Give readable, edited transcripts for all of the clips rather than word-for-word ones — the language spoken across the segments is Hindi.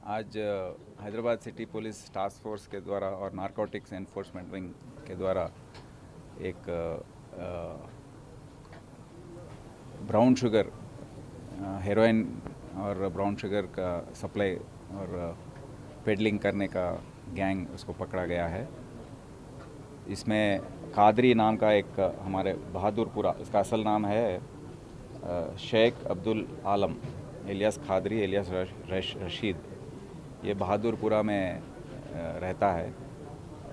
आज Hyderabad city police task force के द्वारा और नारकोटिक्स एनफोर्समेंट विंग के द्वारा एक ब्राउन शुगर हेरोइन और ब्राउन शुगर का सप्लाई और पेडलिंग करने का गैंग उसको पकड़ा गया है। इसमें कादरी नाम का एक हमारे बहादुरपुरा, इसका असल नाम है शेख अब्दुल आलम एलियास खादरी एलियास रशीद। ये बहादुरपुरा में रहता है।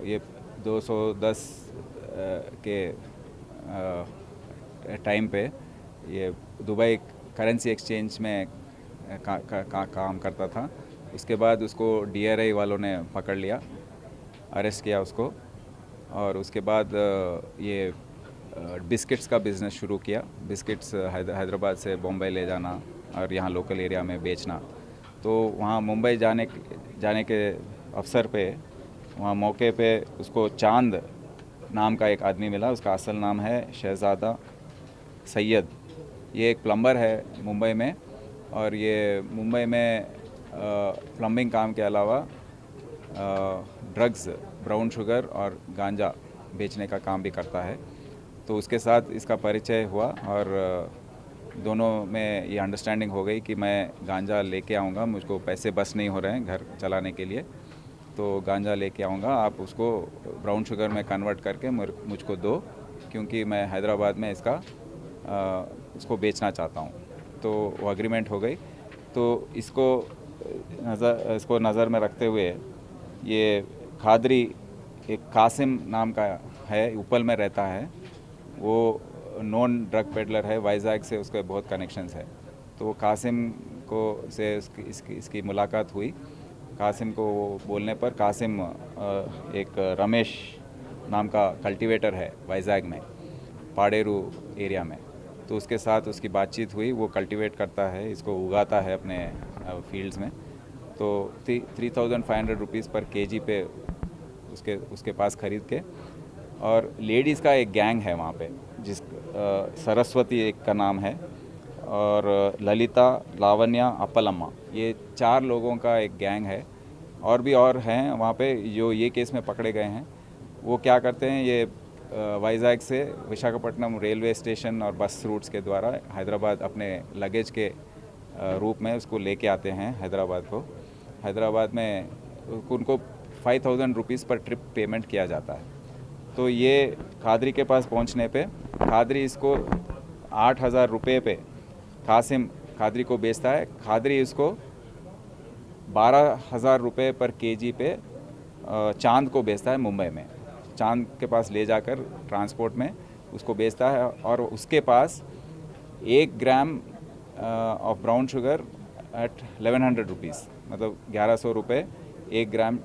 ये 210 के टाइम पे ये दुबई करेंसी एक्सचेंज में काम करता था। उसके बाद उसको DRI वालों ने पकड़ लिया, अरेस्ट किया उसको, और उसके बाद ये बिस्किट्स का बिज़नेस शुरू किया। बिस्किट्स हैदराबाद से बॉम्बे ले जाना और यहाँ लोकल एरिया में बेचना। तो वहाँ मुंबई जाने के अवसर पे वहाँ मौके पे उसको चांद नाम का एक आदमी मिला। उसका असल नाम है शहज़ादा सैयद। ये एक प्लम्बर है मुंबई में, और ये मुंबई में प्लम्बिंग काम के अलावा ड्रग्स, ब्राउन शुगर और गांजा बेचने का काम भी करता है। तो उसके साथ इसका परिचय हुआ और दोनों में ये अंडरस्टैंडिंग हो गई कि मैं गांजा लेके आऊँगा, मुझको पैसे बस नहीं हो रहे हैं घर चलाने के लिए, तो गांजा लेके आऊँगा, आप उसको ब्राउन शुगर में कन्वर्ट करके मुझको दो, क्योंकि मैं हैदराबाद में इसको बेचना चाहता हूँ। तो वो एग्रीमेंट हो गई। तो इसको नज़र में रखते हुए ये खादरी एक कासिम नाम का है, उपल में रहता है। वो नॉन ड्रग पेडलर है, वाइजैग से उसके बहुत कनेक्शंस है। तो कासिम को से इसकी मुलाकात हुई। कासिम को बोलने पर कासिम एक रमेश नाम का कल्टीवेटर है वाइजैग में, पाडेरू एरिया में। तो उसके साथ उसकी बातचीत हुई। वो कल्टीवेट करता है, इसको उगाता है अपने फील्ड्स में। तो 3500 रुपीज़ पर केजी पे उसके पास ख़रीद के, और लेडीज़ का एक गैंग है वहाँ पे, जिस सरस्वती एक का नाम है, और ललिता, लावण्या, अपलम्मा, ये 4 लोगों का एक गैंग है। और भी हैं वहाँ पे जो ये केस में पकड़े गए हैं। वो क्या करते हैं, ये वाइजैग से विशाखापट्टनम रेलवे स्टेशन और बस रूट्स के द्वारा हैदराबाद अपने लगेज के रूप में उसको लेके आते हैं हैदराबाद को। हैदराबाद में उनको 5000 रुपीज़ पर ट्रिप पेमेंट किया जाता है। तो ये खादरी के पास पहुंचने पे खादरी इसको 8000 रुपये पे कासिम खादरी को बेचता है। खादरी इसको 12000 रुपये पर केजी पे चांद को बेचता है मुंबई में। चांद के पास ले जाकर ट्रांसपोर्ट में उसको बेचता है, और उसके पास 1 gram of brown sugar at 1100 rupees, मतलब 1100 रुपये 1 ग्राम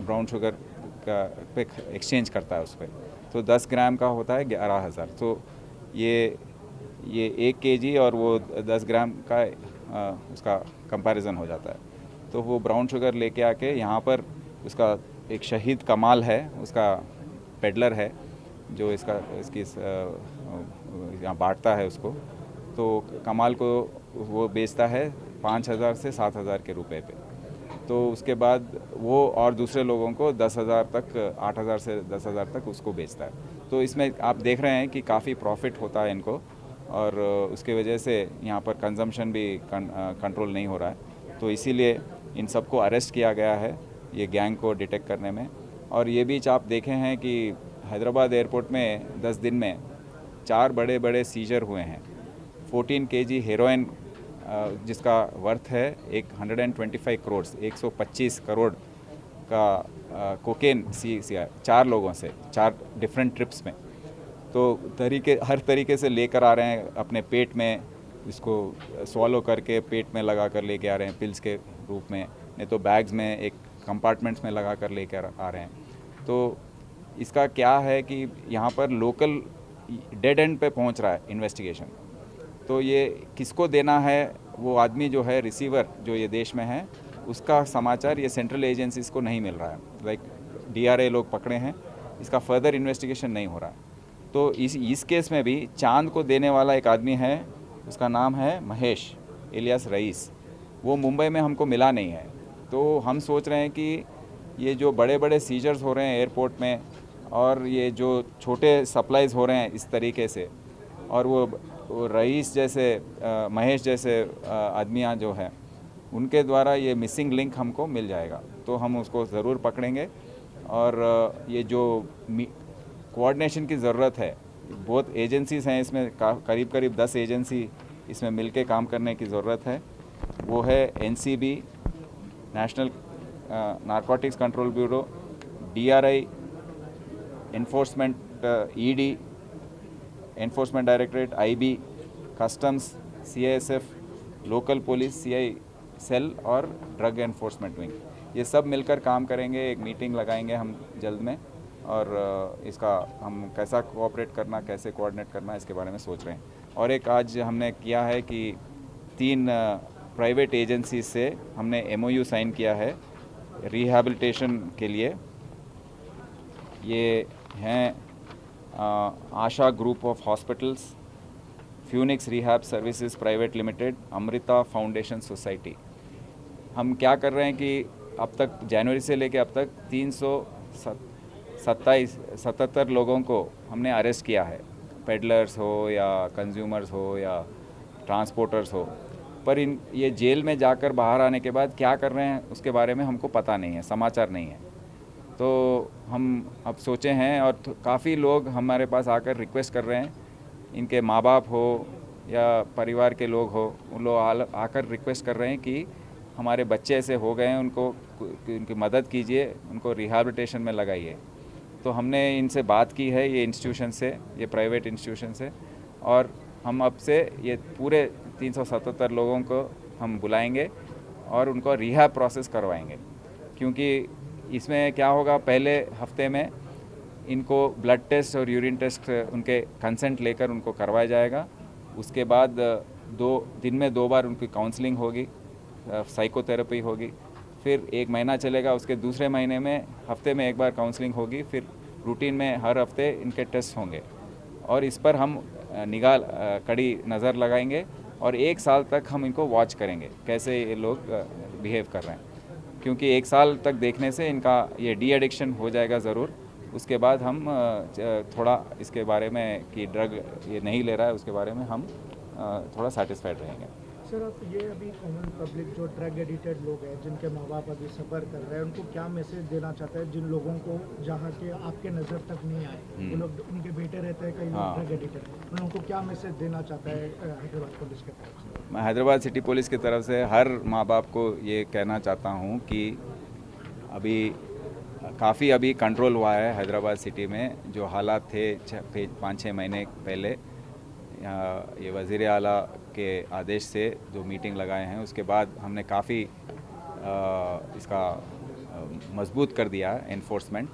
ब्राउन शुगर का पे एक्सचेंज करता है उस पर। तो 10 ग्राम का होता है 11000। तो ये 1 केजी और वो 10 ग्राम का उसका कंपैरिजन हो जाता है। तो वो ब्राउन शुगर लेके आके यहाँ पर उसका एक शहीद कमाल है, उसका पेडलर है, जो इसकी यहाँ बांटता है उसको। तो कमाल को वो बेचता है 5000 से 7000 के रुपए पे। तो उसके बाद वो और दूसरे लोगों को 10,000 तक, 8,000 से 10,000 तक उसको बेचता है। तो इसमें आप देख रहे हैं कि काफ़ी प्रॉफिट होता है इनको, और उसके वजह से यहाँ पर कंजम्पशन भी कंट्रोल नहीं हो रहा है। तो इसीलिए इन सबको अरेस्ट किया गया है, ये गैंग को डिटेक्ट करने में। और ये बीच आप देखे हैं कि हैदराबाद एयरपोर्ट में 10 दिन में 4 बड़े बड़े सीजर हुए हैं। 14 केजी हेरोइन, जिसका वर्थ है 125 करोड़, 125 करोड़ का कोकेन CCR 4 लोगों से, 4 डिफरेंट ट्रिप्स में। तो हर तरीके से लेकर आ रहे हैं अपने पेट में, इसको स्वॉलो करके पेट में लगा कर लेके आ रहे हैं पिल्स के रूप में, नहीं तो बैग्स में एक कंपार्टमेंट्स में लगा कर लेकर आ रहे हैं। तो इसका क्या है कि यहाँ पर लोकल डेड एंड पे पहुँच रहा है इन्वेस्टिगेशन। तो ये किसको देना है, वो आदमी जो है रिसीवर जो ये देश में है, उसका समाचार ये सेंट्रल एजेंसीज़ को नहीं मिल रहा है। लाइक DRI लोग पकड़े हैं, इसका फर्दर इन्वेस्टिगेशन नहीं हो रहा है। तो इस केस में भी चांद को देने वाला एक आदमी है, उसका नाम है महेश एलियास रईस। वो मुंबई में हमको मिला नहीं है। तो हम सोच रहे हैं कि ये जो बड़े बड़े सीजर्स हो रहे हैं एयरपोर्ट में और ये जो छोटे सप्लाईज हो रहे हैं इस तरीके से, और वो रईस जैसे महेश जैसे आदमियाँ जो हैं उनके द्वारा ये मिसिंग लिंक हमको मिल जाएगा, तो हम उसको ज़रूर पकड़ेंगे। और ये जो कोऑर्डिनेशन की ज़रूरत है, बहुत एजेंसीज़ हैं इसमें, करीब करीब 10 एजेंसी इसमें मिलके काम करने की ज़रूरत है। वो है NCB, national narcotics control bureau, DRI, enforcement, ED, enforcement directorate, IB, customs, CISF, local police, CI cell और ड्रग एनफोर्समेंट विंग, ये सब मिलकर काम करेंगे। एक मीटिंग लगाएंगे हम जल्द में, और इसका हम कैसा कोऑपरेट करना, कैसे कोऑर्डिनेट करना, इसके बारे में सोच रहे हैं। और एक आज हमने किया है कि 3 प्राइवेट एजेंसी से हमने MOU साइन किया है रिहैबिलिटेशन के लिए। ये हैं Asha group of hospitals, Phoenix rehab services private limited, Amrita foundation society. हम क्या कर रहे हैं कि अब तक जनवरी से लेकर अब तक 377 लोगों को हमने अरेस्ट किया है, पेडलर्स हो या कंज्यूमर्स हो या ट्रांसपोर्टर्स हो। पर ये जेल में जाकर बाहर आने के बाद क्या कर रहे हैं उसके बारे में हमको पता नहीं है, समाचार नहीं है। तो हम अब सोचे हैं, और काफ़ी लोग हमारे पास आकर रिक्वेस्ट कर रहे हैं, इनके माँ बाप हो या परिवार के लोग हो, उन लोग आकर रिक्वेस्ट कर रहे हैं कि हमारे बच्चे ऐसे हो गए हैं, उनकी मदद कीजिए, उनको रिहैबिलिटेशन में लगाइए। तो हमने इनसे बात की है, ये इंस्टीट्यूशन से, ये प्राइवेट इंस्टीट्यूशन से, और हम अब से ये पूरे 377 लोगों को हम बुलाएंगे और उनको रिहैब प्रोसेस करवाएंगे। क्योंकि इसमें क्या होगा, पहले हफ्ते में इनको ब्लड टेस्ट और यूरिन टेस्ट उनके कंसेंट लेकर उनको करवाया जाएगा। उसके बाद 2 दिन में 2 बार उनकी काउंसलिंग होगी, साइकोथेरेपी होगी, फिर 1 महीना चलेगा। उसके दूसरे महीने में हफ्ते में 1 बार काउंसलिंग होगी, फिर रूटीन में हर हफ्ते इनके टेस्ट होंगे। और इस पर हम कड़ी नज़र लगाएंगे और 1 साल तक हम इनको वॉच करेंगे कैसे ये लोग बिहेव कर रहे हैं। क्योंकि 1 साल तक देखने से इनका ये डी एडिक्शन हो जाएगा ज़रूर। उसके बाद हम थोड़ा इसके बारे में कि ड्रग ये नहीं ले रहा है उसके बारे में हम थोड़ा सेटिस्फाइड रहेंगे। सर, आप ये अभी कॉमन पब्लिक जो ड्रग एडिक्टेड लोग हैं, जिनके माँ बाप अभी सफ़र कर रहे हैं, उनको क्या मैसेज देना चाहते हैं, जिन लोगों को जहाँ के आपके नज़र तक नहीं आए, वो लोग, उनके बेटे रहते हैं कई लोग ड्रग एडिक्टेड, उन लोगों को क्या मैसेज देना चाहता है हैदराबाद पुलिस की तरफ से? मैं हैदराबाद सिटी पुलिस की तरफ से हर माँ बाप को ये कहना चाहता हूँ कि अभी काफ़ी अभी कंट्रोल हुआ है हैदराबाद सिटी में। जो हालात थे 5-6 महीने पहले, ये वज़ीर आला के आदेश से जो मीटिंग लगाए हैं, उसके बाद हमने काफ़ी इसका मजबूत कर दिया एनफोर्समेंट।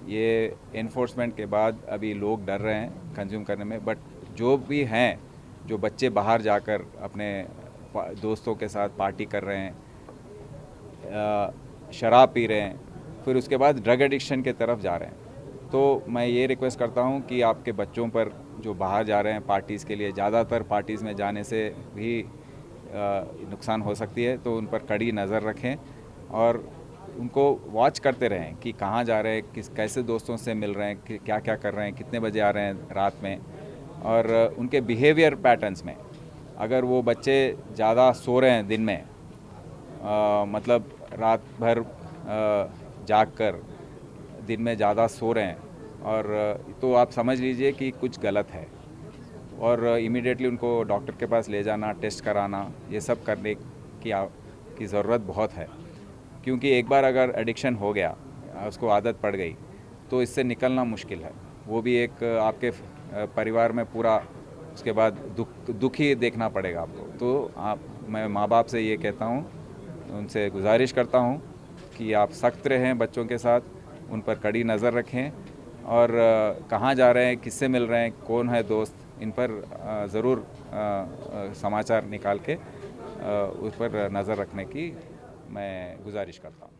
ये एनफोर्समेंट के बाद अभी लोग डर रहे हैं कंज्यूम करने में, बट जो भी हैं, जो बच्चे बाहर जाकर अपने दोस्तों के साथ पार्टी कर रहे हैं, शराब पी रहे हैं, फिर उसके बाद ड्रग एडिक्शन के तरफ जा रहे हैं, तो मैं ये रिक्वेस्ट करता हूँ कि आपके बच्चों पर जो बाहर जा रहे हैं पार्टीज़ के लिए, ज़्यादातर पार्टीज़ में जाने से भी नुकसान हो सकती है, तो उन पर कड़ी नज़र रखें और उनको वॉच करते रहें कि कहाँ जा रहे हैं, कैसे दोस्तों से मिल रहे हैं, क्या क्या कर रहे हैं, कितने बजे आ रहे हैं रात में, और उनके बिहेवियर पैटर्न्स में। अगर वो बच्चे ज़्यादा सो रहे हैं दिन में, मतलब रात भर जाग कर दिन में ज़्यादा सो रहे हैं, और तो आप समझ लीजिए कि कुछ गलत है, और इमीडिएटली उनको डॉक्टर के पास ले जाना, टेस्ट कराना, ये सब करने की ज़रूरत बहुत है। क्योंकि एक बार अगर एडिक्शन हो गया, उसको आदत पड़ गई, तो इससे निकलना मुश्किल है। वो भी एक आपके परिवार में पूरा उसके बाद दुख ही देखना पड़ेगा आपको। तो मैं माँ बाप से ये कहता हूँ, उनसे गुजारिश करता हूँ कि आप सख्त रहें बच्चों के साथ, उन पर कड़ी नज़र रखें, और कहाँ जा रहे हैं, किससे मिल रहे हैं, कौन है दोस्त, इन पर ज़रूर समाचार निकाल के उस पर नज़र रखने की मैं गुजारिश करता हूँ।